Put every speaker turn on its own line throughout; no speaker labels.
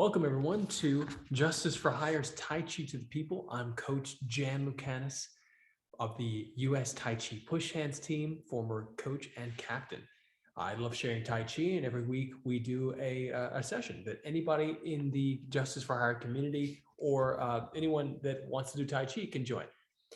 Welcome everyone to Justice for Hire's Tai Chi to the People. I'm Coach Jan Lucanus of the U.S. Tai Chi Push Hands team, former coach and captain. I love sharing Tai Chi, and every week we do a session that anybody in the Justice for Hire community or anyone that wants to do Tai Chi can join.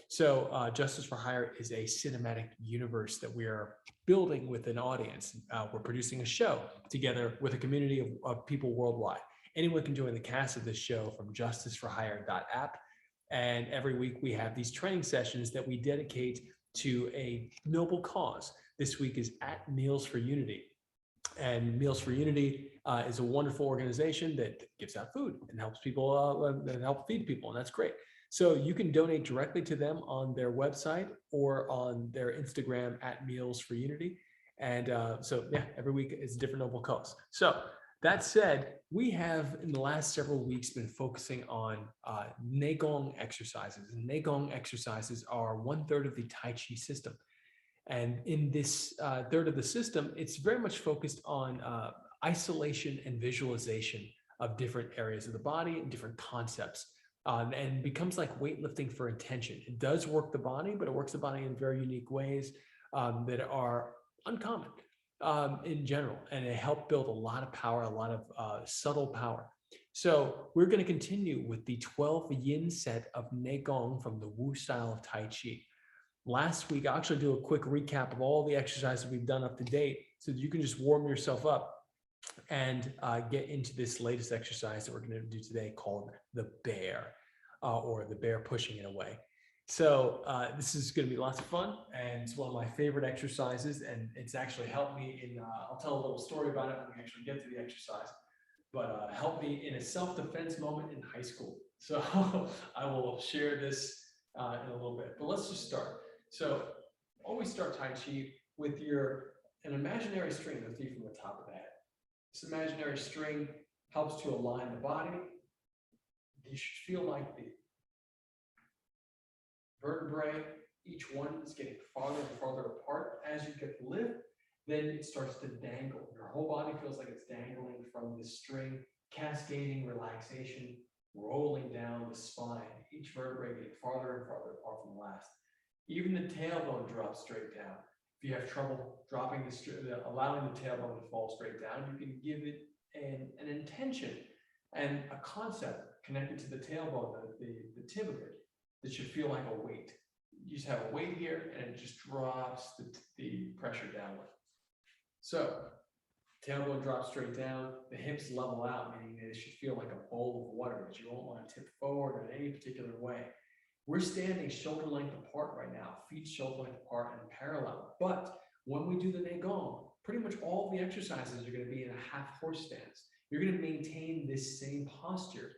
So Justice for Hire is a cinematic universe that we are building with an audience. We're producing a show together with a community of people worldwide. Anyone can join the cast of this show from justiceforhire.app. And every week we have these training sessions that we dedicate to a noble cause. This week is at Meals for Unity. And Meals for Unity is a wonderful organization that gives out food and helps people and help feed people, and that's great. So you can donate directly to them on their website or on their Instagram at Meals for Unity. And so yeah, every week is a different noble cause. So that said, we have in the last several weeks been focusing on Naegong exercises. And Naegong exercises are 1/3 of the Tai Chi system. And in this third of the system, it's very much focused on isolation and visualization of different areas of the body and different concepts. And becomes like weightlifting for intention. It does work the body, but it works the body in very unique ways that are uncommon in general, and it helped build a lot of power, a lot of subtle power. So we're going to continue with the 12 yin set of Naegong from the Wu style of Tai Chi. Last week, I'll actually do a quick recap of all the exercises we've done up to date so that you can just warm yourself up and get into this latest exercise that we're going to do today called the bear or the bear pushing it away. So this is going to be lots of fun, and it's one of my favorite exercises, and it's actually helped me in, I'll tell a little story about it when we actually get to the exercise, but helped me in a self-defense moment in high school. So I will share this in a little bit, but let's just start. So always start Tai Chi with an imaginary string that's from the top of the head. This imaginary string helps to align the body. You should feel like the vertebrae, each one is getting farther and farther apart. As you get the lift, then it starts to dangle. Your whole body feels like it's dangling from the string, cascading relaxation, rolling down the spine, each vertebrae getting farther and farther apart from the last. Even the tailbone drops straight down. If you have trouble dropping allowing the tailbone to fall straight down, you can give it an intention and a concept connected to the tailbone, the tip of it, that should feel like a weight. You just have a weight here, and it just drops the pressure downward. So tailbone drops straight down, the hips level out, meaning that it should feel like a bowl of water, but you won't want to tip forward in any particular way. We're standing shoulder length apart right now, feet shoulder length apart and parallel. But when we do the Naegong, pretty much all the exercises are going to be in a half horse stance. You're going to maintain this same posture,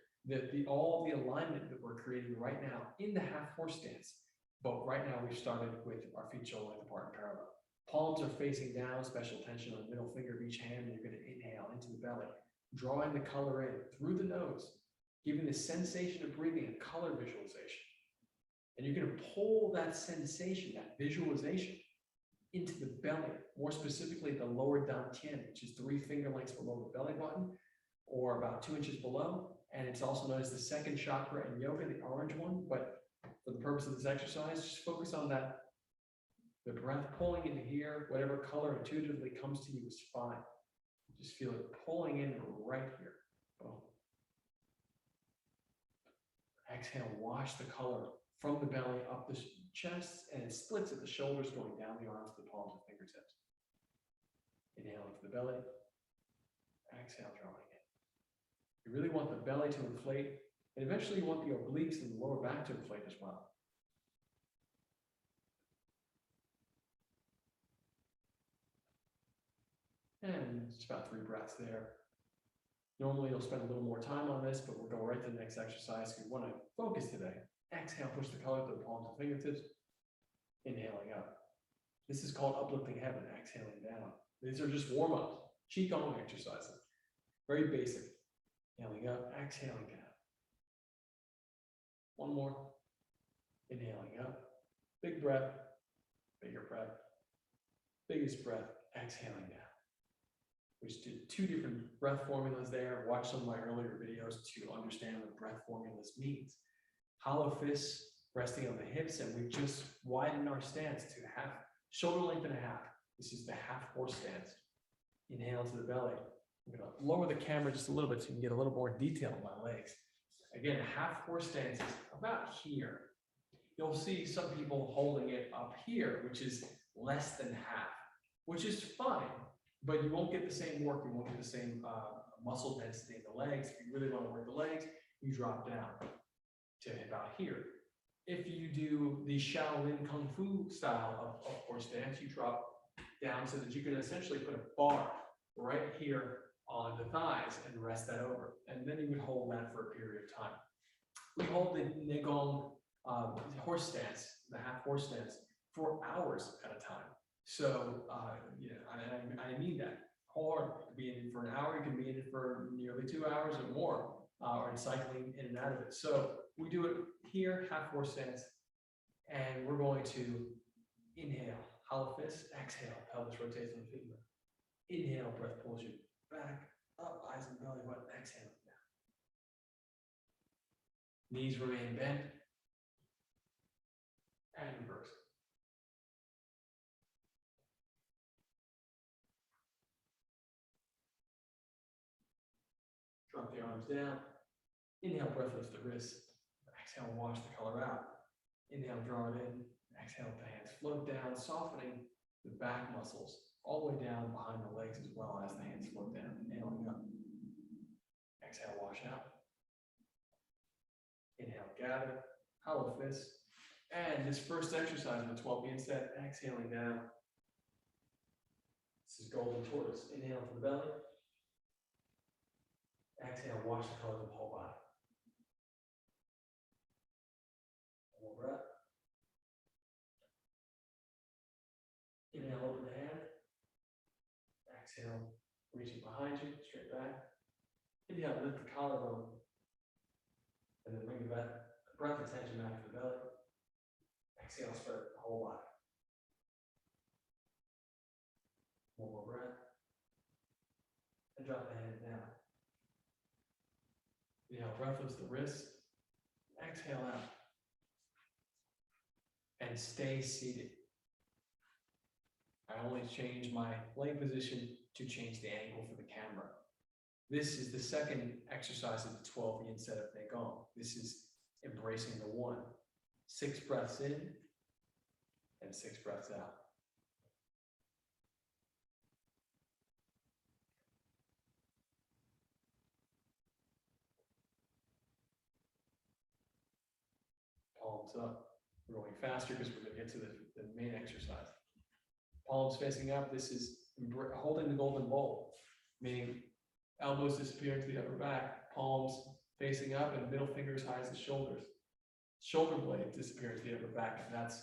all the alignment that we're creating right now in the half horse stance. But right now we've started with our feet shoulder length apart and parallel. Palms are facing down, special tension on the middle finger of each hand, and you're going to inhale into the belly, drawing the color in through the nose, giving the sensation of breathing a color visualization. And you're going to pull that sensation, that visualization, into the belly, more specifically the lower dantian, which is 3 finger lengths below the belly button, or about 2 inches below. And it's also known as the second chakra in yoga, the orange one. But for the purpose of this exercise, just focus on that. The breath pulling into here, whatever color intuitively comes to you is fine. Just feel it pulling in right here. Boom. Exhale, wash the color from the belly up the chest, and it splits at the shoulders, going down the arms to the palms and fingertips. Inhale into the belly. Exhale, drawing in. You really want the belly to inflate, and eventually you want the obliques and the lower back to inflate as well. And just about 3 breaths there. Normally you'll spend a little more time on this, but we'll go right to the next exercise. We want to focus today. Exhale, push the color to the palms and fingertips. Inhaling up. This is called uplifting heaven, exhaling down. These are just warm-ups, Qigong exercises. Very basic. Inhaling up, exhaling down. One more. Inhaling up. Big breath. Bigger breath. Biggest breath. Exhaling down. which did 2 different breath formulas there. Watch some of my earlier videos to understand what breath formulas means. Hollow fists resting on the hips, and we just widen our stance to half, shoulder length and a half. This is the half horse stance. Inhale to the belly. I'm going to lower the camera just a little bit so you can get a little more detail on my legs. Again, half horse stance is about here. You'll see some people holding it up here, which is less than half, which is fine, but you won't get the same work. You won't get the same muscle density in the legs. If you really want to work the legs, you drop down to about here. If you do the Shaolin Kung Fu style of horse stance, you drop down so that you can essentially put a bar right here on the thighs and rest that over. And then you would hold that for a period of time. We hold the Naegong horse stance, the half horse stance, for hours at a time. So, I mean that. Or you can be in it for an hour, you can be in it for nearly 2 hours or more, or cycling in and out of it. So we do it here, half horse stance, and we're going to inhale, hollow fist, exhale, pelvis rotates on the feet. Inhale, breath pulls you back, up, eyes and belly button, exhale down. Knees remain bent, and reverse. Drop the arms down. Inhale, breath lifts the wrists. Exhale, wash the color out. Inhale, draw it in. Exhale, the hands float down, softening the back muscles all the way down behind the legs as well as the hands float down. Inhaling up. Exhale, wash out. Inhale, gather, hollow fist. And this first exercise of the 12 inset, exhaling down. This is golden tortoise. Inhale to the belly. Exhale, wash the colors of the whole body. One more breath. Inhale, open the hand. Exhale, reaching behind you, straight back. Inhale, lift the collarbone. And then bring the breath attention back to the belly. Exhale, spread the whole body. One more breath. And drop the hands down. Inhale, breath lifts the wrist. Exhale out. And stay seated. I only change my leg position to change the angle for the camera. This is the second exercise of the 12 yin set of Naegong. This is embracing the one. 6 breaths in and 6 breaths out. Palms up. We're going faster because we're going to get to the main exercise. Palms facing up. This is holding the golden bowl, meaning elbows disappearing to the upper back, palms facing up, and middle finger as high as the shoulders. Shoulder blade disappearing to the upper back, and that's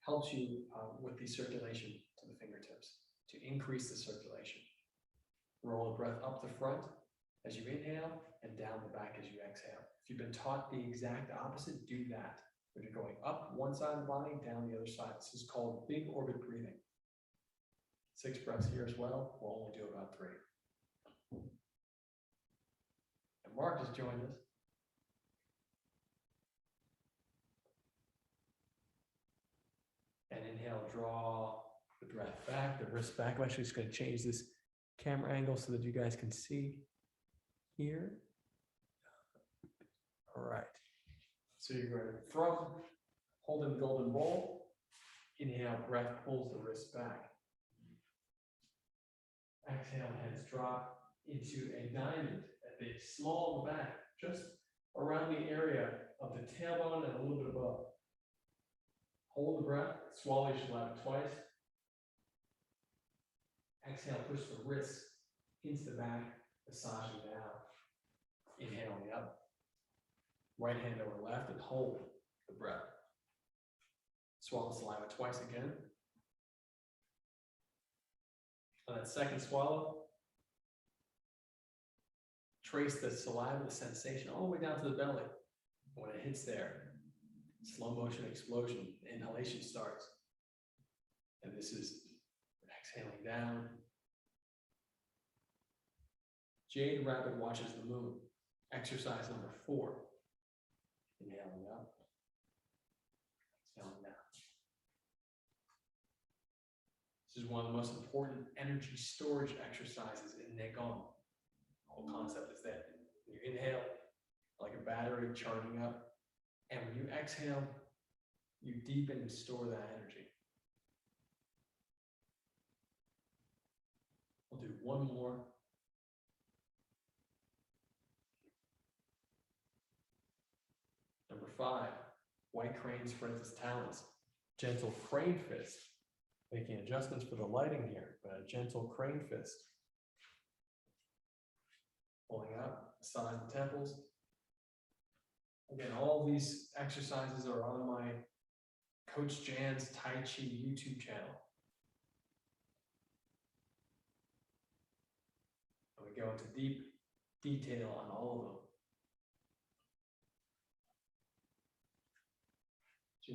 helps you with the circulation to the fingertips to increase the circulation. Roll the breath up the front as you inhale and down the back as you exhale. If you've been taught the exact opposite, do that. When you're going up one side of the body, down the other side. This is called big orbit breathing. 6 breaths here as well. We'll only do about 3. And Mark has joined us. And inhale, draw the breath back, the wrist back. I'm actually just going to change this camera angle so that you guys can see here. All right. So you're going from holding the golden bowl, inhale, breath pulls the wrist back. Exhale, hands drop into a diamond at the small back, just around the area of the tailbone and a little bit above. Hold the breath, swallow your saliva twice. Exhale, push the wrists into the back, massaging down. Inhaling up. Right hand over left and hold the breath. Swallow saliva twice again. On that second swallow, trace the saliva, the sensation, all the way down to the belly. When it hits there, slow motion explosion, inhalation starts. And this is exhaling down Jade Rabbit Watches the Moon. Exercise number 4. Inhaling up, exhaling down. This is one of the most important energy storage exercises in Naegong. The whole concept is that when you inhale, like a battery charging up, and when you exhale, you deepen and store that energy. We'll do one more. Number 5, white crane spreads his talons. Gentle crane fist. Making adjustments for the lighting here, but a gentle crane fist. Pulling up, massage the temples. Again, all these exercises are on my Coach Jan's Tai Chi YouTube channel. And we go into deep detail on all of them.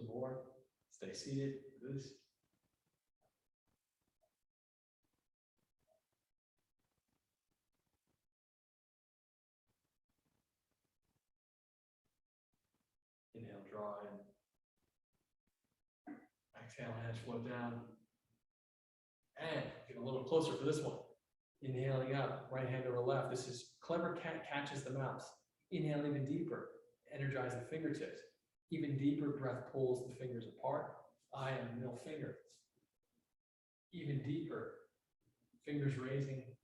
2 more. Stay seated. This. Inhale, draw in. Exhale, hands float down. And get a little closer for this one. Inhaling up, right hand over left. This is clever cat catches the mouse. Inhale even deeper. Energize the fingertips. Even deeper breath pulls the fingers apart. Eye and middle finger. Even deeper. Fingers raising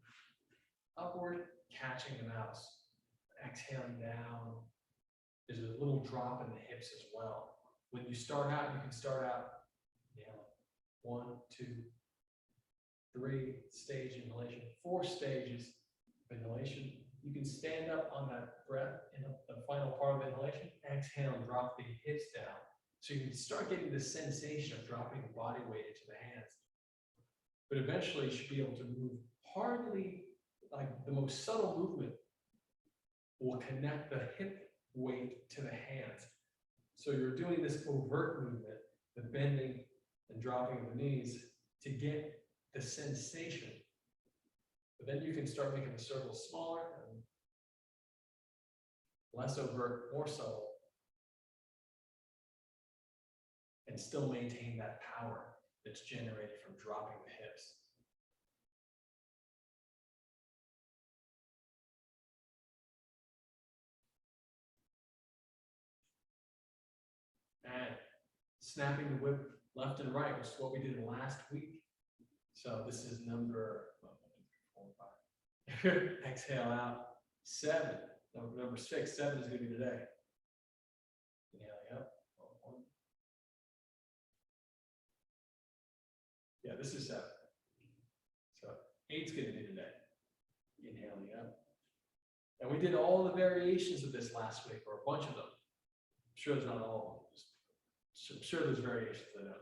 upward, catching the mouse. Exhaling down. There's a little drop in the hips as well. When you start out, you can start out, 1, 2, 3 stage inhalation, 4 stages of inhalation. You can stand up on that breath in the final part of inhalation, exhale and drop the hips down. So you can start getting the sensation of dropping the body weight into the hands. But eventually you should be able to move hardly, like the most subtle movement will connect the hip weight to the hands. So you're doing this overt movement, the bending and dropping of the knees to get the sensation. But then you can start making the circle smaller and less overt, more subtle, and still maintain that power that's generated from dropping the hips. And snapping the whip left and right, which is what we did last week. So this is number 4, 5. Exhale out. 7. Number 6. 7 is going to be today. Inhaling up. 1. Yeah, this is 7. So 8's going to be today. Inhaling up. And we did all the variations of this last week, or a bunch of them. I'm sure there's not all of them. I'm sure there's variations, I know.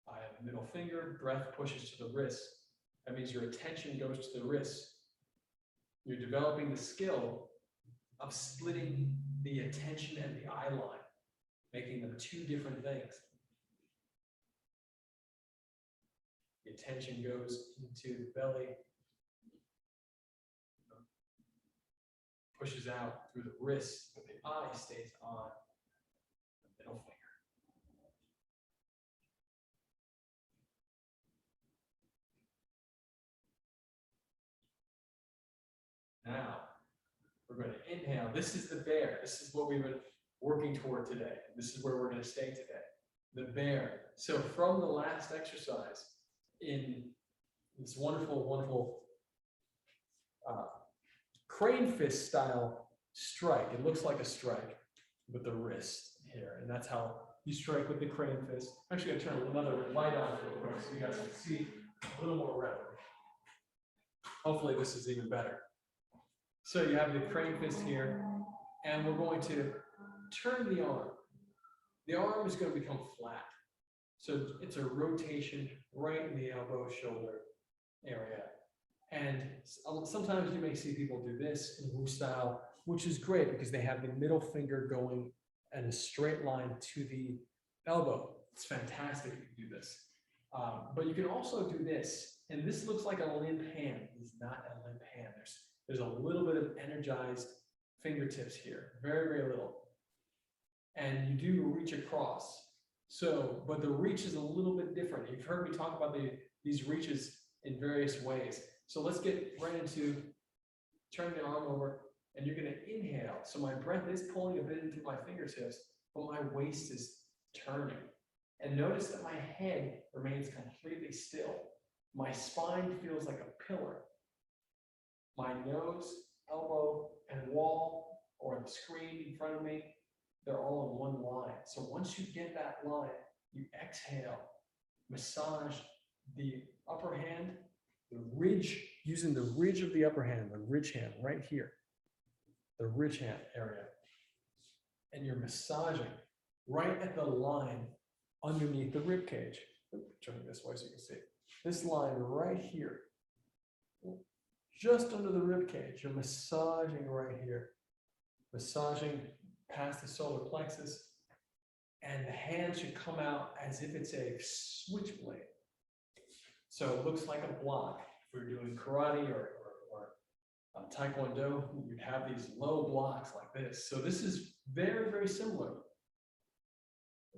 I have middle finger, breath pushes to the wrist. That means your attention goes to the wrist. You're developing the skill of splitting the attention and the eye line, making them 2 different things. The attention goes into the belly, pushes out through the wrist, but the eye stays on the middle finger. Now, we're going to inhale. This is the bear. This is what we've been working toward today. This is where we're going to stay today. The bear. So from the last exercise, in this wonderful, wonderful crane fist style strike. It looks like a strike with the wrist here. And that's how you strike with the crane fist. I'm actually going to turn another light on real quick so you guys can see a little more red. Hopefully this is even better. So you have the crane fist here, and we're going to turn the arm. The arm is going to become flat. So it's a rotation right in the elbow, shoulder area. And sometimes you may see people do this in Wu style, which is great because they have the middle finger going in a straight line to the elbow. It's fantastic if you do this. But you can also do this, and this looks like a limp hand. It's not a limp hand. There's a little bit of energized fingertips here, very, very little. And you do reach across. So, but the reach is a little bit different. You've heard me talk about these reaches in various ways. So let's get right into turning the arm over, and you're gonna inhale. So my breath is pulling a bit into my fingertips, but my waist is turning. And notice that my head remains completely still. My spine feels like a pillar. My nose, elbow, and wall, or the screen in front of me, they're all in one line. So once you get that line, you exhale, massage the upper hand, the ridge, using the ridge of the upper hand, the ridge hand right here, the ridge hand area. And you're massaging right at the line underneath the rib cage. Turning this way so you can see. This line right here, just under the rib cage, you're massaging right here, massaging past the solar plexus, and the hand should come out as if it's a switchblade. So it looks like a block. If we're doing karate or taekwondo, you'd have these low blocks like this. So this is very, very similar.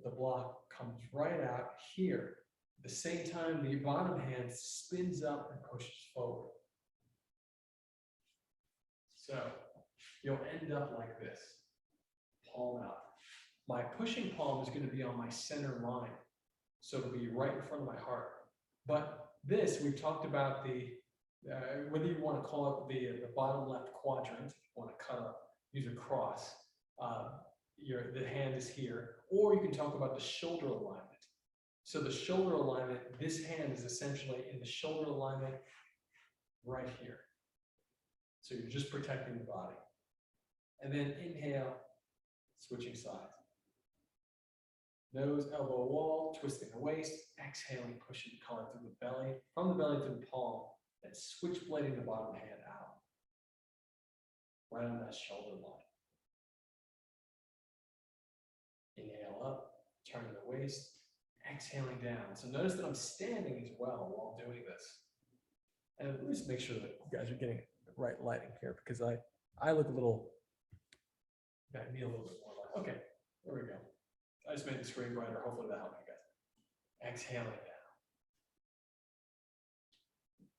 The block comes right out here. At the same time, the bottom hand spins up and pushes forward. So you'll end up like this, palm out. My pushing palm is going to be on my center line. So it'll be right in front of my heart. But this, we've talked about whether you want to call it the bottom left quadrant, if you want to cut up, use a cross. The hand is here, or you can talk about the shoulder alignment. So the shoulder alignment, this hand is essentially in the shoulder alignment right here. So you're just protecting the body. And then inhale, switching sides. Nose, elbow, wall, twisting the waist, exhaling, pushing the collar through the belly, from the belly to the palm, and switchblading the bottom hand out. Right on that shoulder line. Inhale up, turning the waist, exhaling down. So notice that I'm standing as well while doing this. And let me just make sure that you guys are getting the right lighting here, because I look a little, I need a little bit more light. Okay, there we go. I just made the screen brighter. Hopefully that helped you guys. Exhaling down.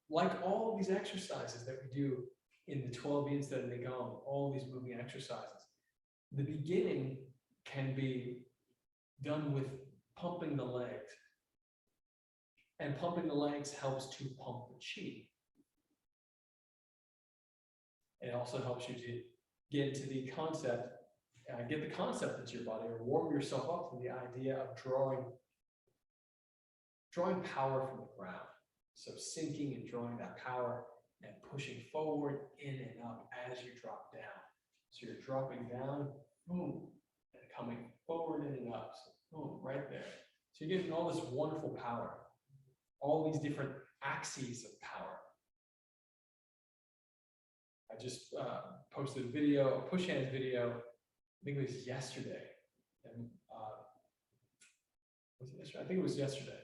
Like all of these exercises that we do in the 12 beats that Naegong, all these moving exercises, the beginning can be done with pumping the legs. And pumping the legs helps to pump the chi. It also helps you to get into the concept, get the concept into your body, or warm yourself up to the idea of drawing power from the ground. So sinking and drawing that power and pushing forward, in and up as you drop down. So you're dropping down, boom, and coming forward, in and up, so boom, right there. So you're getting all this wonderful power, all these different axes of power. I just posted a video, a push hands video, I think it was yesterday. And was it yesterday? I think it was yesterday,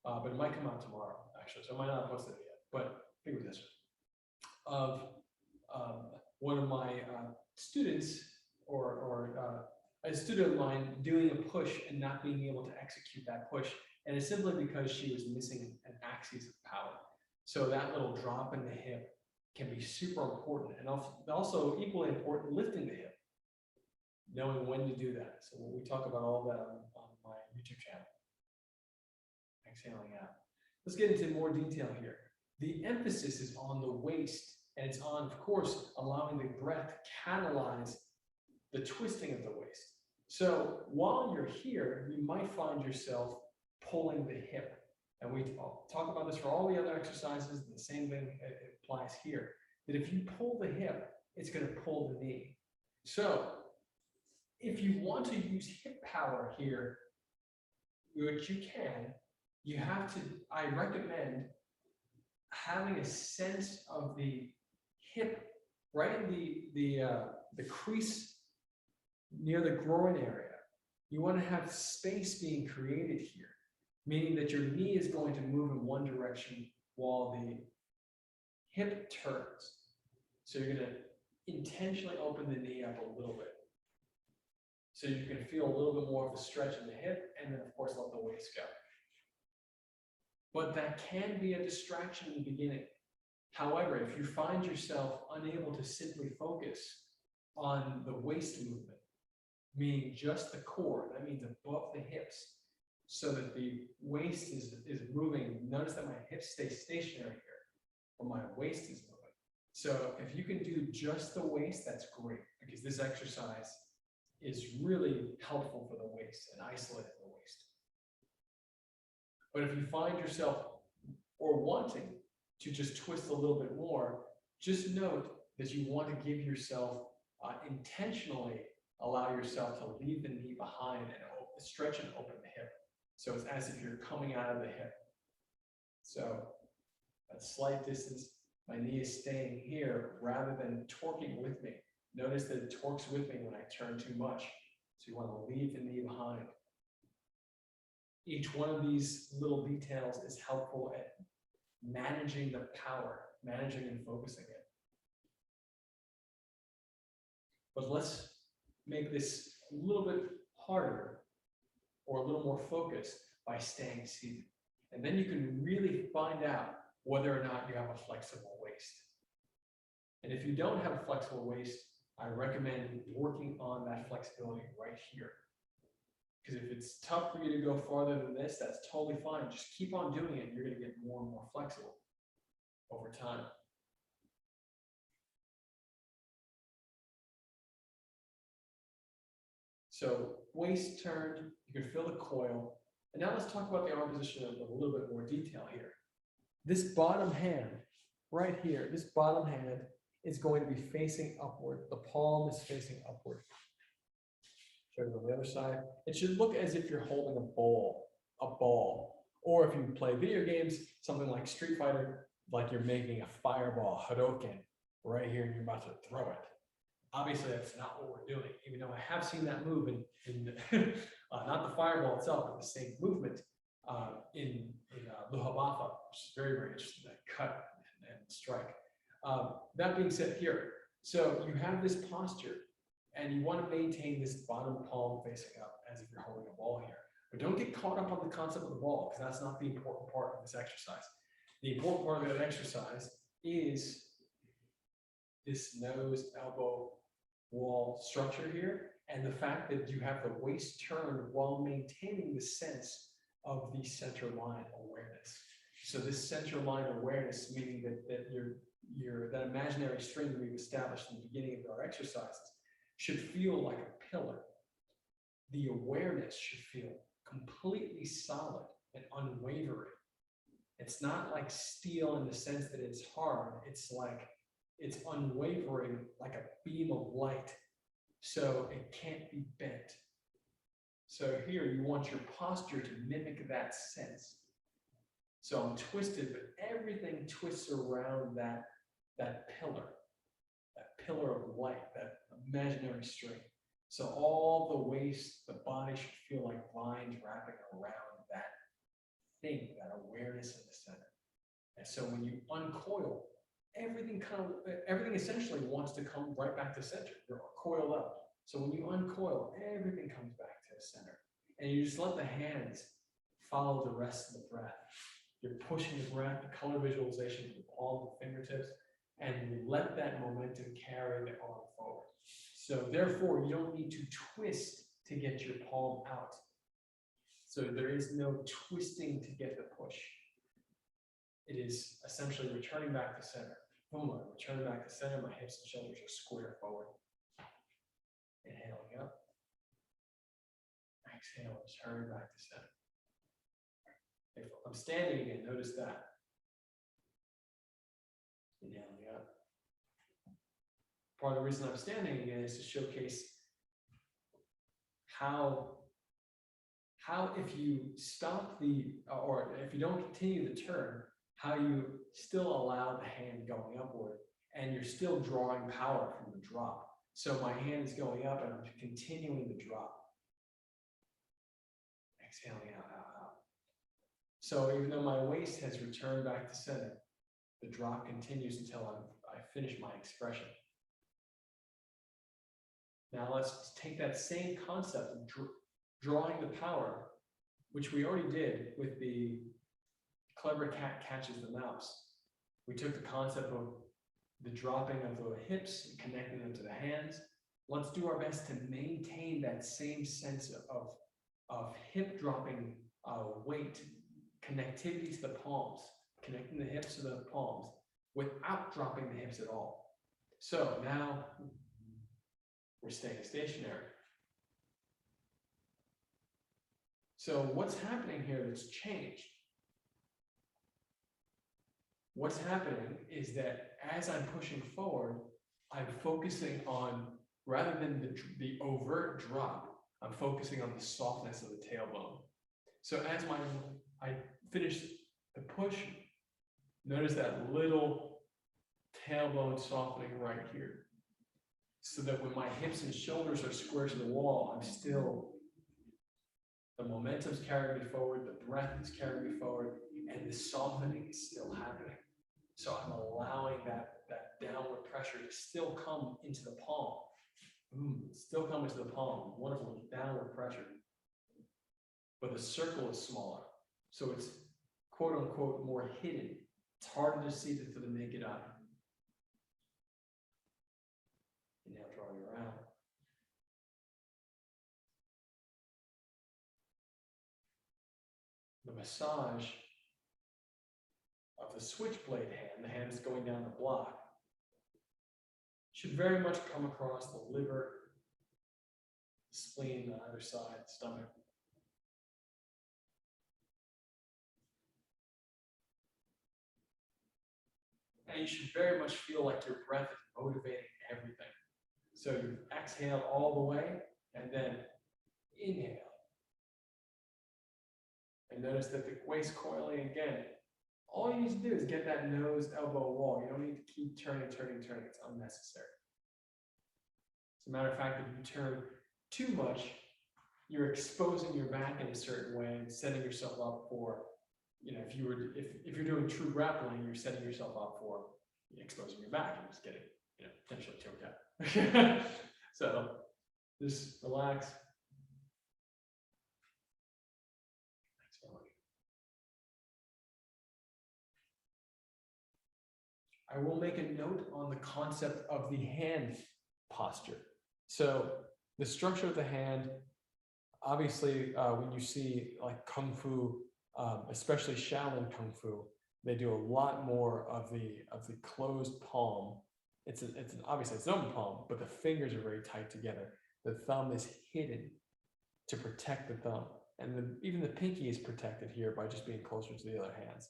but it might come out tomorrow, actually. So I might not have posted it yet, but I think it was yesterday. Of one of my students, or a student of mine, doing a push and not being able to execute that push. And it's simply because she was missing an axis of power. So that little drop in the hip can be super important, and also equally important, lifting the hip, knowing when to do that. So we talk about all that on my YouTube channel. Exhaling out. Let's get into more detail here. The emphasis is on the waist, and it's on, of course, allowing the breath to catalyze the twisting of the waist. So while you're here, you might find yourself pulling the hip. And we talk about this for all the other exercises. The same thing applies here. That if you pull the hip, it's going to pull the knee. So if you want to use hip power here, which you can, you have to, I recommend having a sense of the hip right in the crease near the groin area. You want to have space being created here. meaning that your knee is going to move in one direction while the hip turns. So you're going to intentionally open the knee up a little bit. So you can feel a little bit more of a stretch in the hip, and then of course let the waist go. But that can be a distraction in the beginning. However, if you find yourself unable to simply focus on the waist movement, meaning just the core, that means above the hips, so that the waist is moving. Notice that my hips stay stationary here, but my waist is moving. So if you can do just the waist, that's great, because this exercise is really helpful for the waist and isolating the waist. But if you find yourself or wanting to just twist a little bit more, just note that you want to give yourself intentionally allow yourself to leave the knee behind and stretch and open the hip. So it's as if you're coming out of the hip. So a slight distance, my knee is staying here rather than torquing with me. Notice that it torques with me when I turn too much. So you want to leave the knee behind. Each one of these little details is helpful at managing the power, managing and focusing it. But let's make this a little bit harder or a little more focused by staying seated. And then you can really find out whether or not you have a flexible waist. And if you don't have a flexible waist, I recommend working on that flexibility right here. Because if it's tough for you to go farther than this, that's totally fine. Just keep on doing it, and you're going to get more and more flexible over time. So waist turned, you can feel the coil. And now let's talk about the arm position in a little bit more detail here. This bottom hand, right here, this bottom hand is going to be facing upward. The palm is facing upward. Show you on the other side. It should look as if you're holding a ball. Or if you play video games, something like Street Fighter, like you're making a fireball, Hadouken, right here, and you're about to throw it. Obviously, that's not what we're doing, even though I have seen that move in not the fireball itself, but the same movement in Luhabatha, which is very, very interesting, that cut and strike. That being said here, so you have this posture, and you want to maintain this bottom palm facing up as if you're holding a ball here. But don't get caught up on the concept of the ball, because that's not the important part of this exercise. The important part of that exercise is this nose, elbow, wall structure here, and the fact that you have the waist turned while maintaining the sense of the center line awareness. So this center line awareness, meaning that that imaginary string that we've established in the beginning of our exercises, should feel like a pillar. The awareness should feel completely solid and unwavering. It's not like steel in the sense that it's hard. It's like it's unwavering, like a beam of light. So it can't be bent. So here you want your posture to mimic that sense. So I'm twisted, but everything twists around that pillar of light, that imaginary string. So all the waist, the body should feel like vines wrapping around that thing, that awareness in the center. And so when you uncoil, everything essentially wants to come right back to center. You're coiled up. So when you uncoil, everything comes back to the center. And you just let the hands follow the rest of the breath. You're pushing the breath, the color visualization to the palm of the fingertips, and you let that momentum carry the arm forward. So therefore, you don't need to twist to get your palm out. So there is no twisting to get the push. It is essentially returning back to center. Boom, I return back to center, my hips and shoulders are square forward. Inhaling up. Exhale, return back to center. If I'm standing again, notice that. Inhaling up. Part of the reason I'm standing again is to showcase how if you stop or if you don't continue the turn, how you still allow the hand going upward and you're still drawing power from the drop. So my hand is going up and I'm continuing the drop. Exhaling out, out, out. So even though my waist has returned back to center, the drop continues until I finish my expression. Now let's take that same concept of drawing the power, which we already did with the clever cat catches the mouse. We took the concept of the dropping of the hips and connecting them to the hands. Let's do our best to maintain that same sense of hip dropping weight, connectivity to the palms, connecting the hips to the palms without dropping the hips at all. So now we're staying stationary. So what's happening here that's changed? What's happening is that as I'm pushing forward, I'm focusing on, rather than the overt drop, I'm focusing on the softness of the tailbone. So as I finish the push, notice that little tailbone softening right here. So that when my hips and shoulders are square to the wall, I'm still, the momentum's carrying me forward, the breath is carrying me forward, and the softening is still happening. So I'm allowing that downward pressure to still come into the palm. Still come into the palm, wonderful downward pressure. But the circle is smaller. So it's quote unquote more hidden. It's harder to see to the naked eye. And now drawing around. The massage of the switchblade hand, the hand that's going down the block, should very much come across the liver, the spleen on either side, the stomach. And you should very much feel like your breath is motivating everything. So you exhale all the way and then inhale. And notice that the waist coiling again. All you need to do is get that nose elbow wall. You don't need to keep turning. It's unnecessary. As a matter of fact, if you turn too much, you're exposing your back in a certain way and setting yourself up for, if you're doing true grappling, you're setting yourself up for exposing your back and just getting, potentially choked out. So just relax. Thanks so much. I will make a note on the concept of the hand posture. So the structure of the hand, obviously, when you see like Kung Fu, especially Shaolin Kung Fu, they do a lot more of the closed palm. Obviously it's an open palm, but the fingers are very tight together. The thumb is hidden to protect the thumb, and even the pinky is protected here by just being closer to the other hands.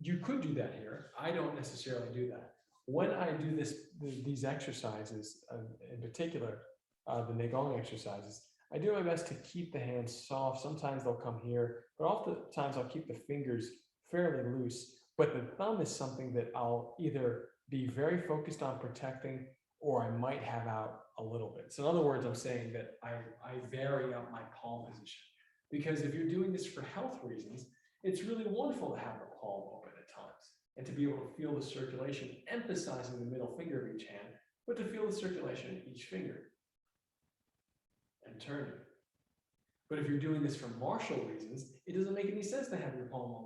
You could do that here. I don't necessarily do that. When I do these exercises, in particular, the Naegong exercises, I do my best to keep the hands soft. Sometimes they'll come here, but oftentimes I'll keep the fingers fairly loose. But the thumb is something that I'll either be very focused on protecting, or I might have out a little bit. So in other words, I'm saying that I vary out my palm position. Because if you're doing this for health reasons, it's really wonderful to have the palm open at times and to be able to feel the circulation, emphasizing the middle finger of each hand, but to feel the circulation in each finger and turning. But if you're doing this for martial reasons, it doesn't make any sense to have your palm,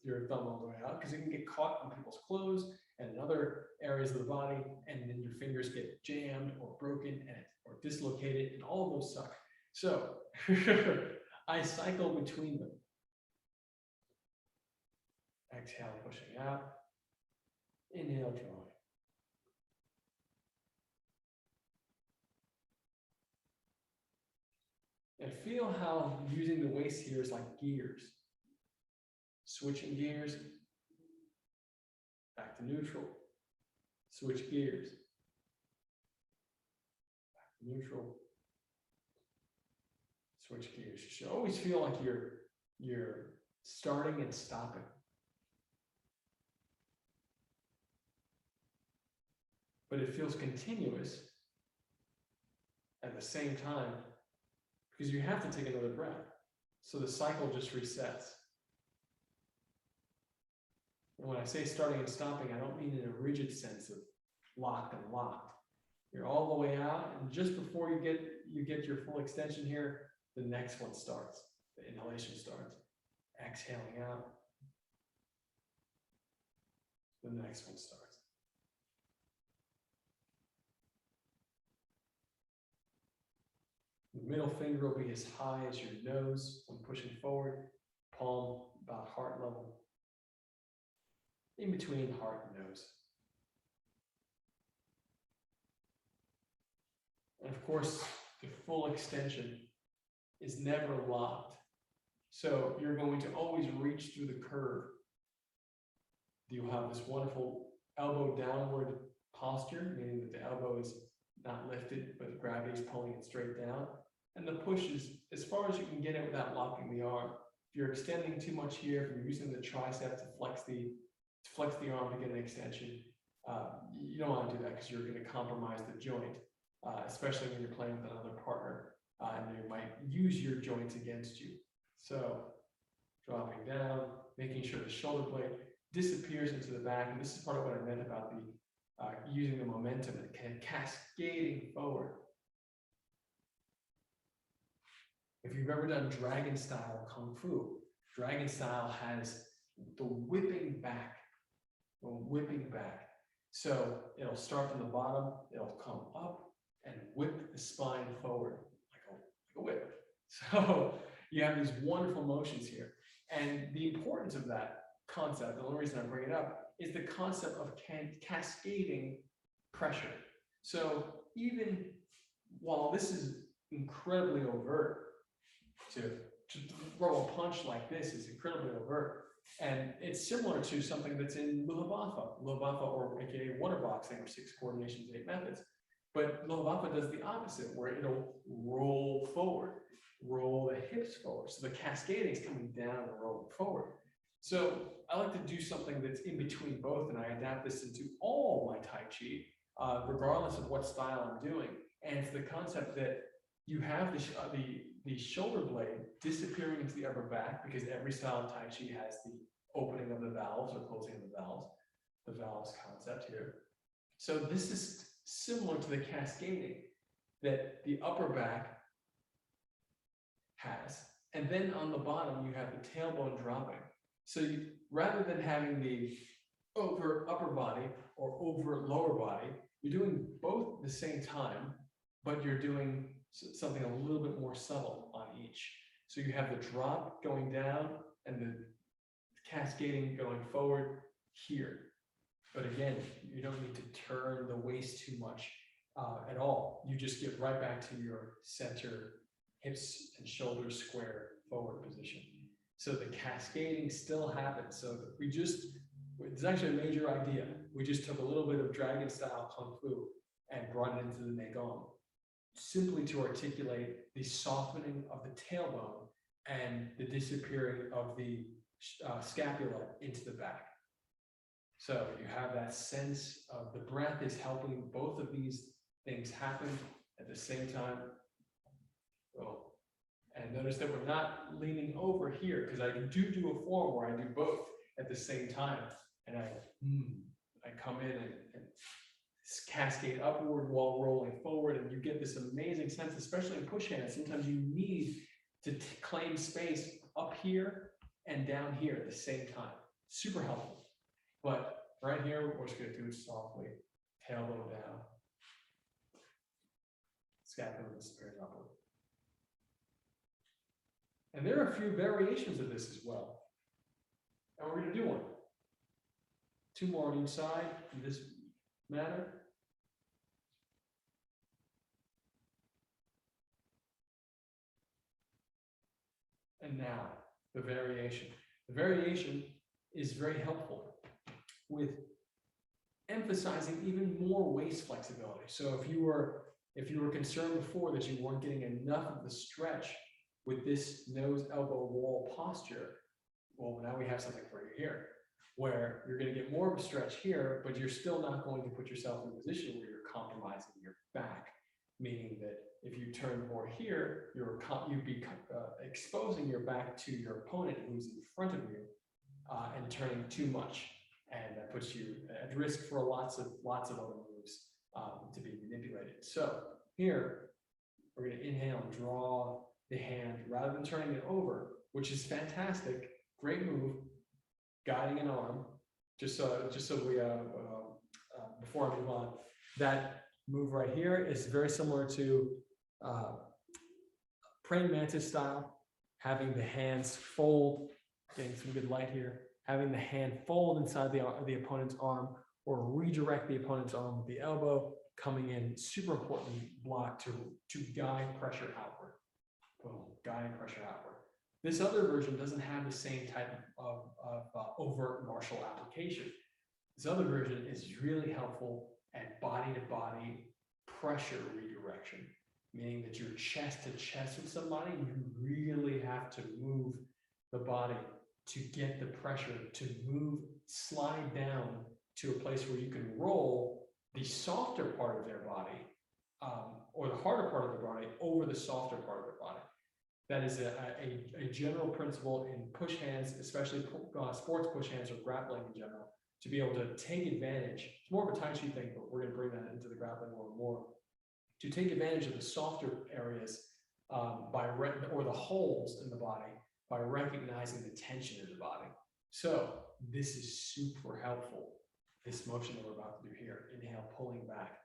your thumb all the way out, because you can get caught on people's clothes and in other areas of the body, and then your fingers get jammed or broken or dislocated, and all of those suck. So I cycle between them. Exhale, pushing out. Inhale, drawing. And feel how using the waist here is like gears. Switching gears, back to neutral. Switch gears, back to neutral. Switch gears. You should always feel like you're starting and stopping. But it feels continuous at the same time, because you have to take another breath. So the cycle just resets. And when I say starting and stopping, I don't mean in a rigid sense of locked and locked. You're all the way out, and just before you get your full extension here, the next one starts. The inhalation starts. Exhaling out. The next one starts. The middle finger will be as high as your nose when pushing forward. Palm about heart level. In between heart and nose. And of course, the full extension is never locked. So you're going to always reach through the curve. You'll have this wonderful elbow downward posture, meaning that the elbow is not lifted, but gravity is pulling it straight down. And the push is as far as you can get it without locking the arm. If you're extending too much here, if you're using the tricep to flex the arm to get an extension, you don't want to do that because you're going to compromise the joint, especially when you're playing with another partner, and they might use your joints against you. So dropping down, making sure the shoulder blade disappears into the back. And this is part of what I meant about the using the momentum and kind of cascading forward. If you've ever done dragon style kung fu, dragon style has the whipping back. So it'll start from the bottom, it'll come up and whip the spine forward like a whip. So you have these wonderful motions here. And the importance of that concept, the only reason I bring it up, is the concept of cascading pressure. So even while this is incredibly overt, to throw a punch like this is incredibly overt. And it's similar to something that's in Luhabafa, or aka water boxing, or 6 coordinations, 8 methods. But Luhabafa does the opposite, where it'll roll forward, roll the hips forward. So the cascading is coming down and rolling forward. So I like to do something that's in between both, and I adapt this into all my Tai Chi, regardless of what style I'm doing. And it's the concept that you have the shoulder blade disappearing into the upper back, because every style of Tai Chi has the opening of the valves or closing of the valves concept here. So this is similar to the cascading that the upper back has. And then on the bottom, you have the tailbone dropping. So rather than having the over upper body or over lower body, you're doing both at the same time, but you're doing something a little bit more subtle on each. So you have the drop going down and the cascading going forward here. But again, you don't need to turn the waist too much at all. You just get right back to your center, hips and shoulders square forward position. So the cascading still happens. So it's actually a major idea. We just took a little bit of dragon style kung fu and brought it into the Naegong, simply to articulate the softening of the tailbone and the disappearing of the scapula into the back. So you have that sense of the breath is helping both of these things happen at the same time. Well, and notice that we're not leaning over here, because I do a form where I do both at the same time. And I come in and cascade upward while rolling forward, and you get this amazing sense, especially in push hands. Sometimes you need to claim space up here and down here at the same time. Super helpful. But right here, we're just going to do it softly. Tailbone down. Scapula disappears upward. And there are a few variations of this as well. And we're going to do one. 2 more on each side in this manner. And now, the variation. The variation is very helpful with emphasizing even more waist flexibility. So if you were concerned before that you weren't getting enough of the stretch with this nose elbow wall posture, well, now we have something for you here, where you're going to get more of a stretch here, but you're still not going to put yourself in a position where you're compromising your back, meaning that if you turn more here, you'd be exposing your back to your opponent who's in front of you and turning too much. and that puts you at risk for lots of other moves to be manipulated. So here, we're going to inhale and draw the hand rather than turning it over, which is fantastic. Great move, guiding an arm. Just so we, before I move on, that move right here is very similar to praying mantis style, having the hands fold, getting some good light here, having the hand fold inside the opponent's arm or redirect the opponent's arm with the elbow, coming in, super important block to guide pressure outward. Boom, guiding pressure outward. This other version doesn't have the same type of overt martial application. This other version is really helpful at body-to-body pressure redirection, meaning that you're chest to chest with somebody, you really have to move the body to get the pressure to move, slide down to a place where you can roll the softer part of their body or the harder part of their body over the softer part of their body. That is a general principle in push hands, especially sports push hands or grappling in general, to be able to take advantage. It's more of a Tai Chi thing, but we're going to bring that into the grappling world more. To take advantage of the softer areas or the holes in the body by recognizing the tension in the body. So this is super helpful. This motion that we're about to do here, inhale, pulling back.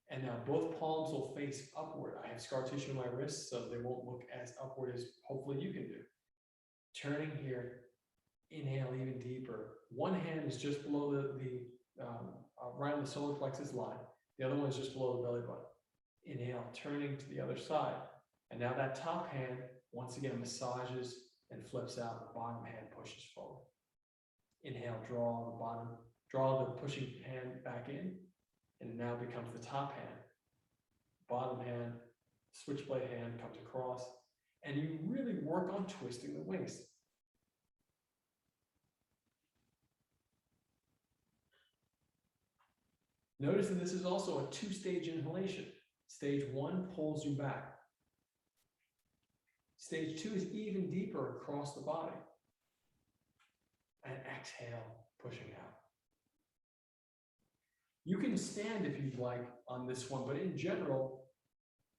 And now both palms will face upward. I have scar tissue in my wrists, so they won't look as upward as hopefully you can do. Turning here, inhale even deeper. One hand is just below right on the solar plexus line. The other one is just below the belly button. Inhale, turning to the other side. And now that top hand, once again, massages and flips out. The bottom hand pushes forward. Inhale, draw the bottom, draw the pushing hand back in, and it now becomes the top hand. Bottom hand, switchblade hand comes across, and you really work on twisting the waist. Notice that this is also a two-stage inhalation. Stage one pulls you back. Stage two is even deeper across the body. And exhale, pushing out. You can stand if you'd like on this one, but in general,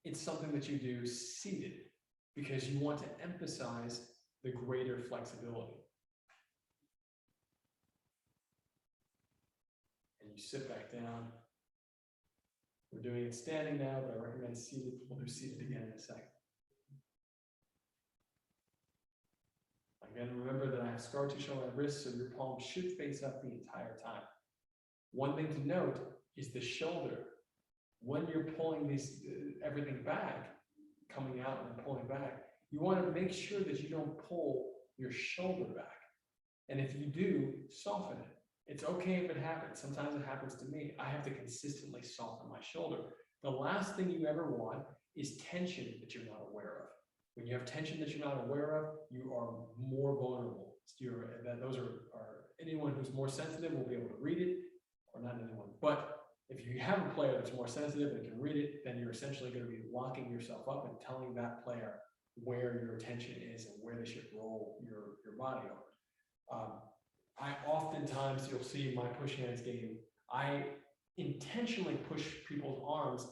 it's something that you do seated because you want to emphasize the greater flexibility. And you sit back down. We're doing it standing now, but I recommend seated. We'll do seated again in a second. Again, remember that I have scar tissue on my wrist, so your palm should face up the entire time. One thing to note is the shoulder. When you're pulling everything back, coming out and pulling back, you want to make sure that you don't pull your shoulder back. And if you do, soften it. It's okay if it happens. Sometimes it happens to me. I have to consistently soften my shoulder. The last thing you ever want is tension that you're not aware of. When you have tension that you're not aware of, you are more vulnerable. Those are anyone who's more sensitive will be able to read it, or not anyone. But if you have a player that's more sensitive and can read it, then you're essentially going to be locking yourself up and telling that player where your attention is and where they should roll your body over. I oftentimes, you'll see in my push hands game, I intentionally push people's arms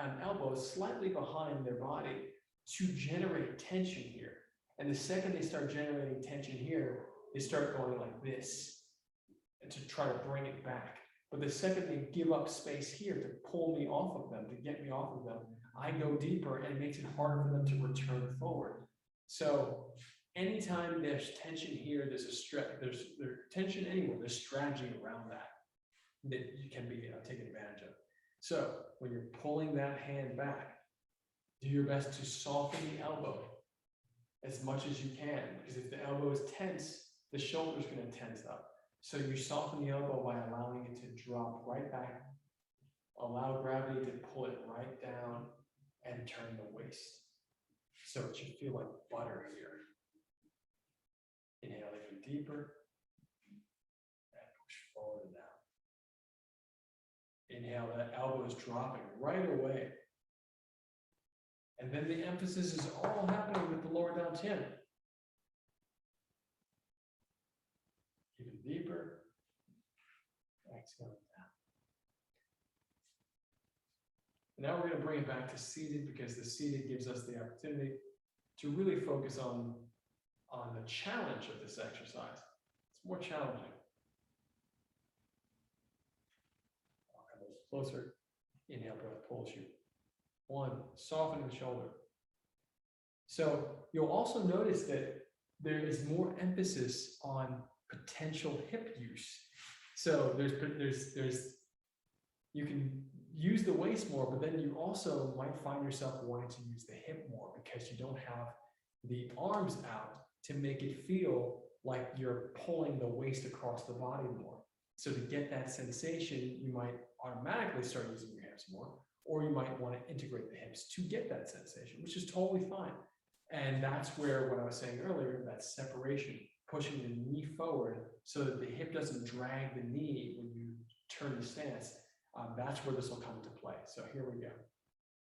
and elbows slightly behind their body to generate tension here. And the second they start generating tension here, they start going like this and to try to bring it back. But the second they give up space here to pull me off of them, to get me off of them, I go deeper and it makes it harder for them to return forward. So anytime there's tension here, there's tension anywhere, there's strategy around that you can be taken advantage of. So when you're pulling that hand back, do your best to soften the elbow as much as you can, because if the elbow is tense, the shoulder's going to tense up. So you soften the elbow by allowing it to drop right back, allow gravity to pull it right down, and turn the waist. So it should feel like butter here. Inhale even deeper, and push forward and down. Inhale, that elbow is dropping right away. And then the emphasis is all happening with the lower dantian. Even deeper. exhaling down. And now we're going to bring it back to seated, because the seated gives us the opportunity to really focus on the challenge of this exercise. It's more challenging. I'll come a little closer. Inhale, breath pulls you. 1, soften the shoulder. So you'll also notice that there is more emphasis on potential hip use. So you can use the waist more, but then you also might find yourself wanting to use the hip more because you don't have the arms out to make it feel like you're pulling the waist across the body more. So to get that sensation, you might automatically start using your hips more, or you might want to integrate the hips to get that sensation, which is totally fine. And that's where, what I was saying earlier, that separation, pushing the knee forward so that the hip doesn't drag the knee when you turn the stance, that's where this will come into play. So here we go.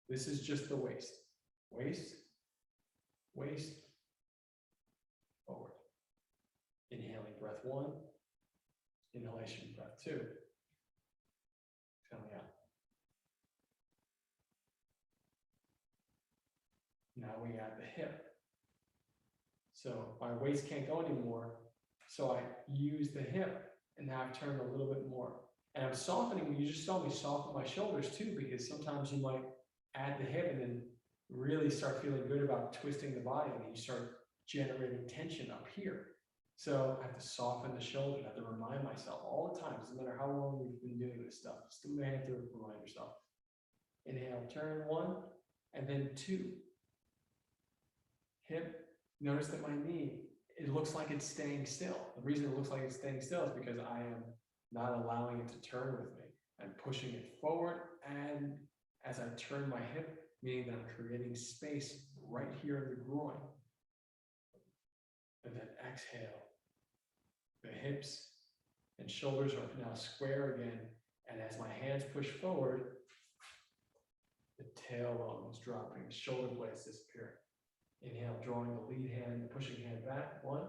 This is just the waist. Waist, waist, forward. Inhaling, breath 1. Inhalation, breath 2. Exhaling out. Now we add the hip. So my waist can't go anymore, so I use the hip, and now I've turned a little bit more. And I'm softening. You just saw me soften my shoulders too, because sometimes you might add the hip and then really start feeling good about twisting the body, and you start generating tension up here. So I have to soften the shoulders. I have to remind myself all the time, doesn't matter how long we've been doing this stuff, still may have to remind yourself. Inhale, turn 1, and then 2. Hip. Notice that my knee, it looks like it's staying still. The reason it looks like it's staying still is because I am not allowing it to turn with me. I'm pushing it forward, and as I turn my hip, meaning that I'm creating space right here in the groin. And then exhale. The hips and shoulders are now square again, and as my hands push forward, the tailbone is dropping, the shoulder blades disappear. Inhale, drawing the lead hand, pushing hand back, 1.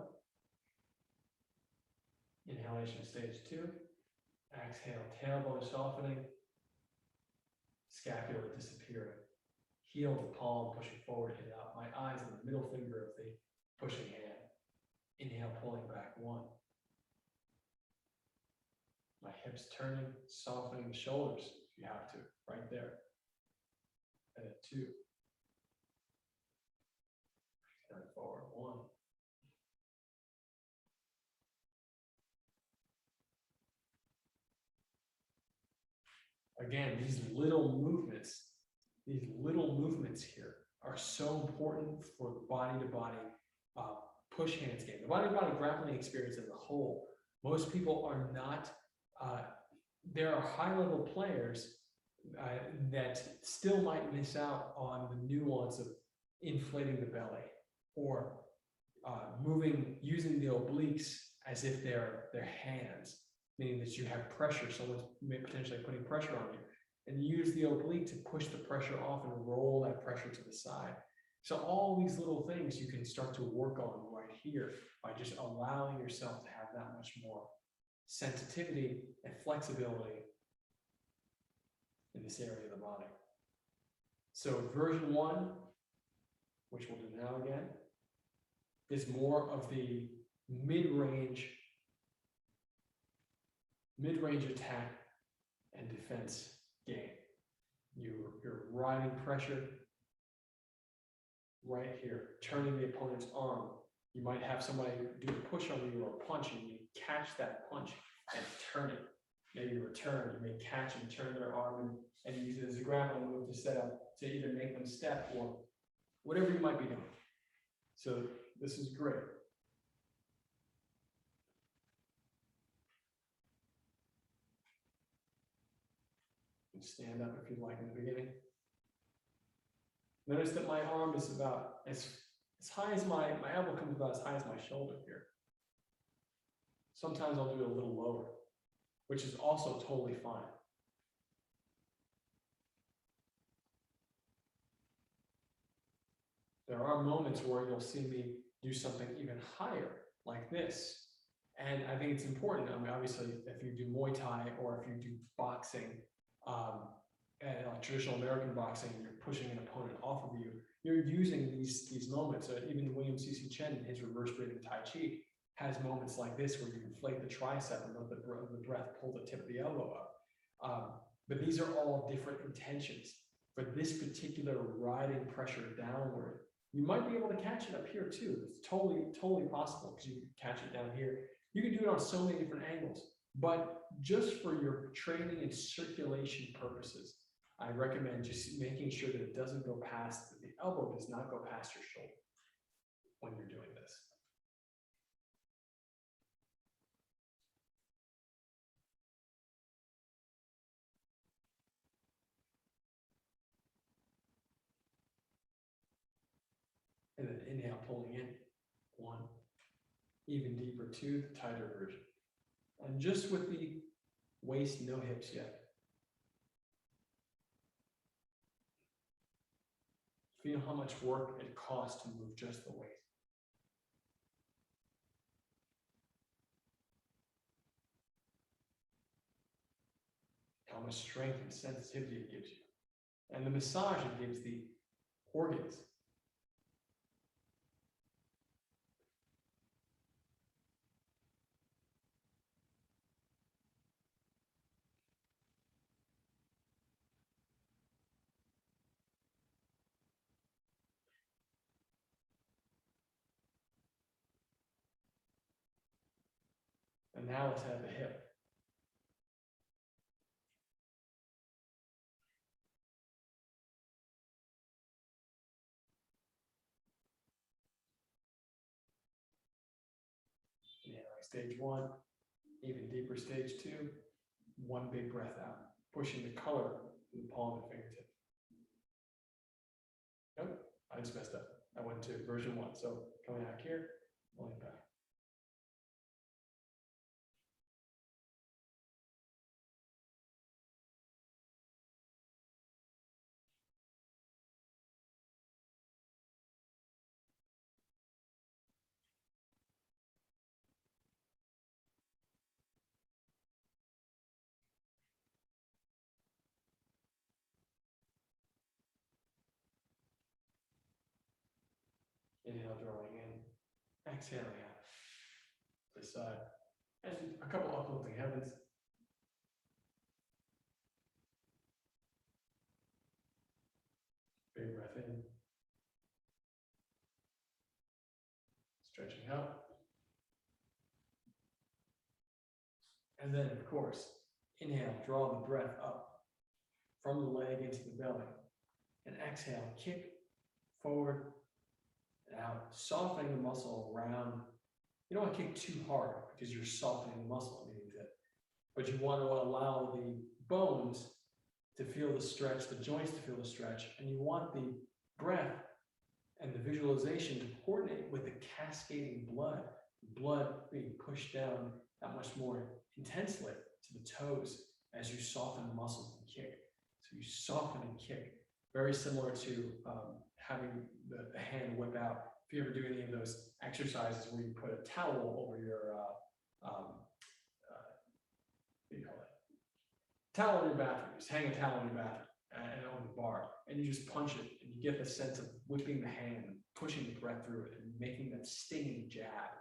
Inhalation, stage 2. Exhale, tailbone softening, scapula disappearing. Heel to palm, pushing forward and out. My eyes on the middle finger of the pushing hand. Inhale, pulling back, 1. My hips turning, softening the shoulders if you have to, right there. And then 2. Turn forward, 1. Again, these little movements here are so important for the body-to-body push hands game. The body-to-body grappling experience as a whole, most people are not, there are high-level players that still might miss out on the nuance of inflating the belly, or using the obliques as if they're hands, meaning that you have pressure, someone's potentially putting pressure on you, and you use the oblique to push the pressure off and roll that pressure to the side. So all these little things you can start to work on right here by just allowing yourself to have that much more sensitivity and flexibility in this area of the body. So version 1, which we'll do now again, is more of the mid-range attack and defense game. You're riding pressure right here, turning the opponent's arm. You might have somebody do a push on you or a punch, and you catch that punch and turn it. Maybe return. You may catch and turn their arm and use it as a grappling move to set up, to either make them step or whatever you might be doing. So this is great. You can stand up if you'd like in the beginning. Notice that my arm is about as high as my elbow comes about as high as my shoulder here. Sometimes I'll do it a little lower, which is also totally fine. There are moments where you'll see me do something even higher, like this, And I think it's important. I mean, obviously, if you do Muay Thai or if you do boxing, and like traditional American boxing, and you're pushing an opponent off of you, you're using these moments. So even William C.C. Chen, in his reverse breathing Tai Chi, has moments like this where you inflate the tricep and let the breath pull the tip of the elbow up. But these are all different intentions. For this particular riding pressure downward, you might be able to catch it up here too. It's totally possible because you can catch it down here. You can do it on so many different angles, but just for your training and circulation purposes, I recommend just making sure that it doesn't go past, that the elbow does not go past your shoulder when you're doing this. And then inhale, pulling in, 1, even deeper, 2, the tighter version. And just with the waist, no hips yet. Feel how much work it costs to move just the waist. How much strength and sensitivity it gives you. And the massage it gives the organs. And now let's have the hip. Inhaling stage 1, even deeper stage 2, 1 big breath out, pushing the color in the palm of the fingertip. Nope, I just messed up. I went to version 1. So coming out here, pulling back. Inhale, drawing in, exhaling out. This side. And a couple uplifting heavens. Big breath in. Stretching out. And then, of course, inhale, draw the breath up from the leg into the belly. And exhale, kick forward and out, softening the muscle around. You don't want to kick too hard because you're softening the muscle underneath it. But you want to allow the bones to feel the stretch, the joints to feel the stretch, and you want the breath and the visualization to coordinate with the cascading blood being pushed down that much more intensely to the toes as you soften the muscles and kick. So you soften and kick, very similar to having the hand whip out. If you ever do any of those exercises where you put a towel over your, what do you call it? Towel in your bathroom, just hang a towel in your bathroom and on the bar, and you just punch it, and you get the sense of whipping the hand, pushing the breath through it, and making that stinging jab.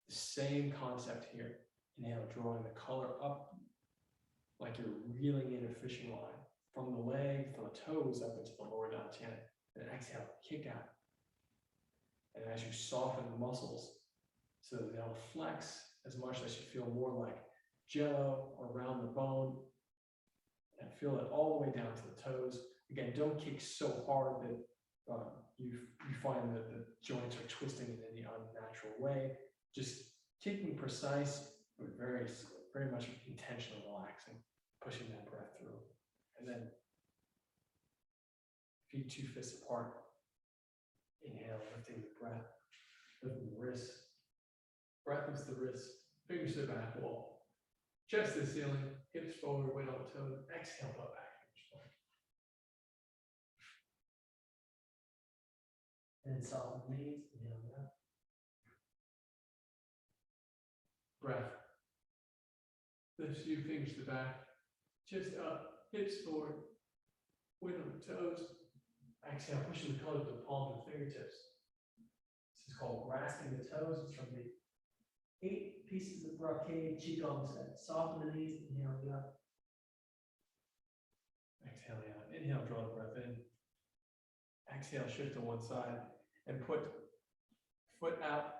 The same concept here. Inhale, drawing the color up like you're reeling in a fishing line from the leg, from the toes up into the lower dantian. And exhale, kick out. And as you soften the muscles so that they don't flex as much as you feel more like jello around the bone, and feel it all the way down to the toes. Again, don't kick so hard that you find that the joints are twisting in any unnatural way. Just kicking precise, but very much intentionally relaxing, pushing that breath through. And then feet 2 fists apart. Inhale, lifting the breath, lifting the wrist. Breath lifts the wrist, fingers to the back wall. Chest to the ceiling, hips forward, weight on the toes. Exhale, butt back. And soften the knees, inhale out. breath. Lift your fingers to the back, chest up, hips forward, weight on the toes. Exhale, pushing the toes to the palms of the fingertips. This is called grasping the toes. It's from the 8 pieces of brocade Qigong set. Soften the knees, inhale up. Exhale out. Inhale, draw the breath in. Exhale, shift to one side and put foot out.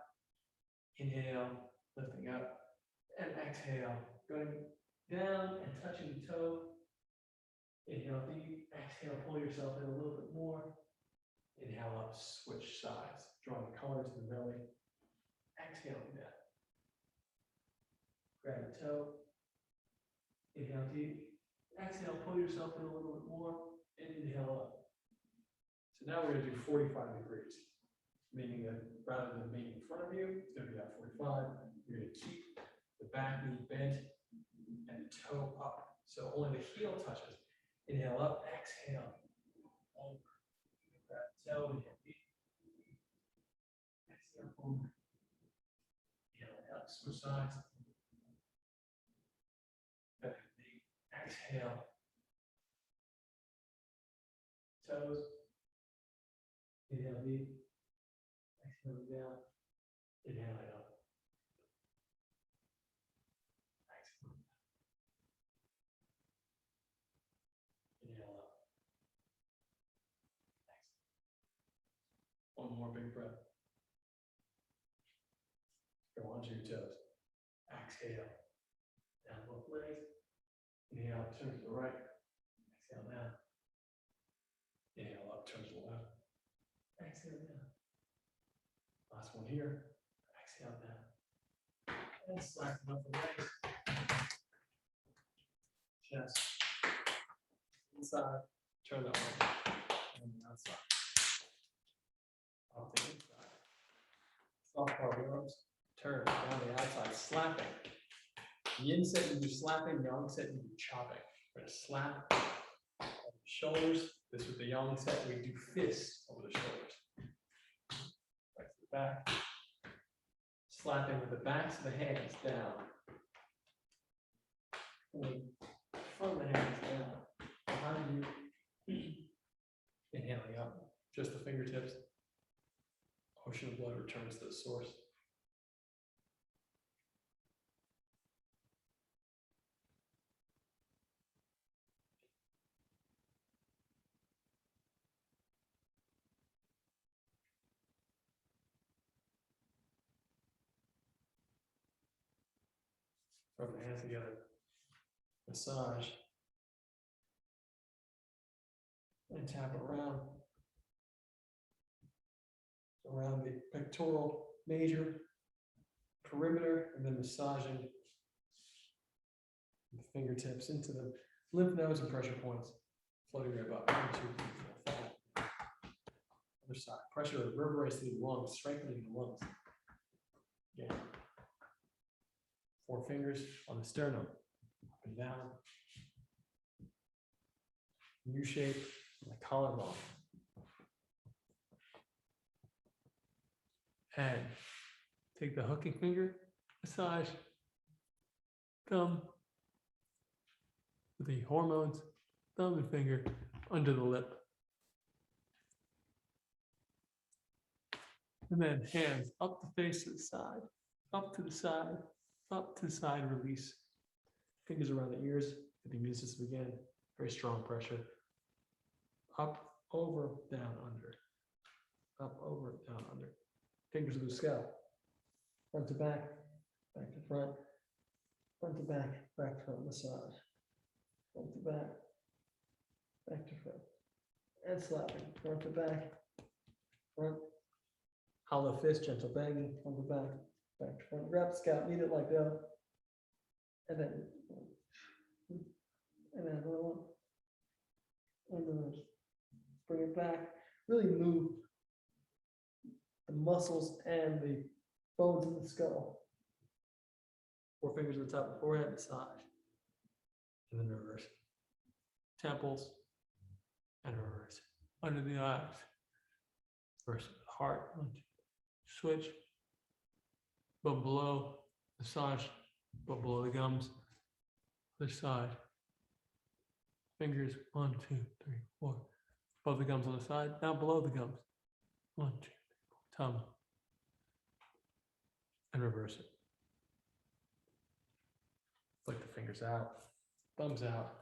Inhale, lifting up. And exhale, going down and touching the toe. Inhale deep. Exhale, pull yourself in a little bit more. Inhale up, switch sides. Drawing the collar to the belly. Exhaling down. Grab the toe. Inhale deep. Exhale, pull yourself in a little bit more. And inhale up. So now we're going to do 45 degrees. Meaning that rather than being in front of you, it's going to be at 45. You're going to keep the back knee bent and the toe up. So only the heel touches. Inhale up, exhale. Over. Grab the toe, inhale deep. Exhale over. Inhale up, switch sides. Back knee. Exhale. Toes. Inhale deep. Exhale down. Inhale up. Exhale. Inhale up. Exhale. One more big breath. Go onto your toes. Exhale. Down both legs. Inhale, turn to the right. Exhale down. Inhale up, turn to the left. Exhale down. Last one here. Exhale down. And slacken up the legs. Chest. Inside. Turn that way. And outside. Off the inside. Soft part of the arms. Turn down the outside. Slapping. Yin set you do slapping, yang set you do chopping. We're going to slap over the shoulders. This with the yang set, we do fists over the shoulders. Right to the back. Slapping with the backs of the hands down. Pulling front of the hands down. Behind you. Inhaling up. Just the fingertips. Ocean of blood returns to the source. Rub the hands together. Massage. And tap around the pectoral major, perimeter, and then massaging the fingertips into the lymph nodes and pressure points, floating right up. 1, 2, 3, 4, 5. Other side. Pressure reverberates through the lungs, strengthening the lungs. Again. 4 fingers on the sternum, up and down. U shape on the collarbone. And take the hooking finger, massage, thumb, with the hormones, thumb and finger under the lip. And then hands up the face to the side, up to the side, up to the side, release. Fingers around the ears, the immune system again, very strong pressure. Up, over, down, under. Up, over, down, under. Fingers of the scalp. Front to back to front. Front to back to front massage. Front to back to front. And slapping. Front to back, front. Hollow fist, gentle banging. Front to back to front. Grab the scalp, knead it like that. And then another one. And then bring it back. Really move the muscles and the bones in the skull. 4 fingers on the top of the forehead, massage. And then reverse. Temples and reverse. Under the eyes. Reverse heart. Switch. But below Massage, but below the gums. Other side. Fingers, 1, 2, 3, 4. Above the gums on the side, now below the gums. 1, 2, 3, 4. Tongue. And reverse it. Flick the fingers out. Thumbs out.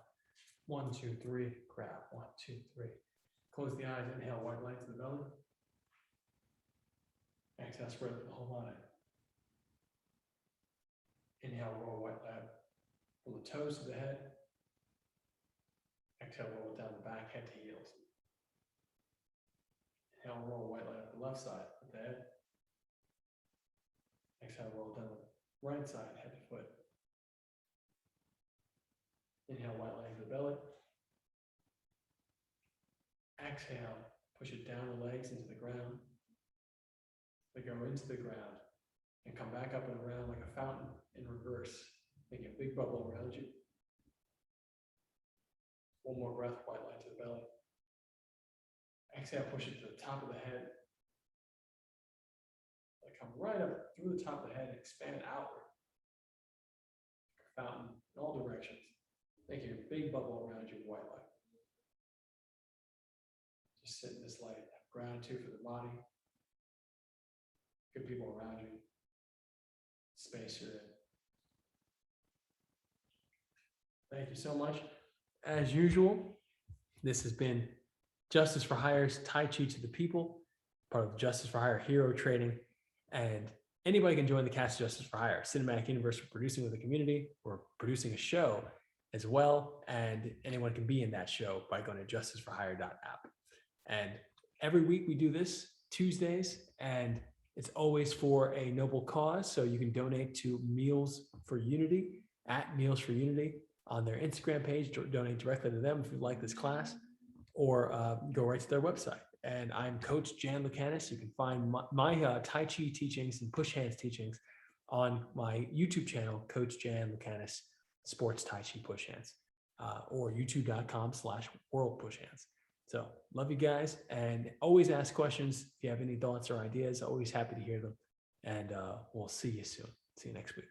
1, 2, 3. Grab. 1, 2, 3. Close the eyes. Inhale, white light to the belly. Exhale, spread the whole body. Inhale, roll white light from the toes to the head. Exhale, roll it down the back, head to heels. Inhale, roll white light up the left side with the head. Exhale, roll down the right side, head to foot. Inhale, white light to the belly. Exhale, push it down the legs into the ground. They go into the ground and come back up and around like a fountain in reverse, making a big bubble around you. One more breath, white light to the belly. Exhale, push it to the top of the head. They come right up through the top of the head and expand outward. Like a fountain in all directions, making a big bubble around you with white light. Just sit in this light, have gratitude for the body, good people around you, space you're in. Thank you so much. As usual, this has been Justice for Hire's Tai Chi to the People, part of Justice for Hire Hero Training. And anybody can join the cast of Justice for Hire, Cinematic Universe for producing with the community or producing a show as well. And anyone can be in that show by going to justiceforhire.app. And every week we do this Tuesdays, and it's always for a noble cause. So you can donate to Meals for Unity at Meals for Unity on their Instagram page, donate directly to them if you like this class, or go right to their website. And I'm Coach Jan Lucanus. You can find my Tai Chi teachings and push hands teachings on my YouTube channel, Coach Jan Lucanus Sports Tai Chi Push Hands, or youtube.com/world push hands. So love you guys, and always ask questions. If you have any thoughts or ideas, always happy to hear them. And we'll see you soon. See you next week.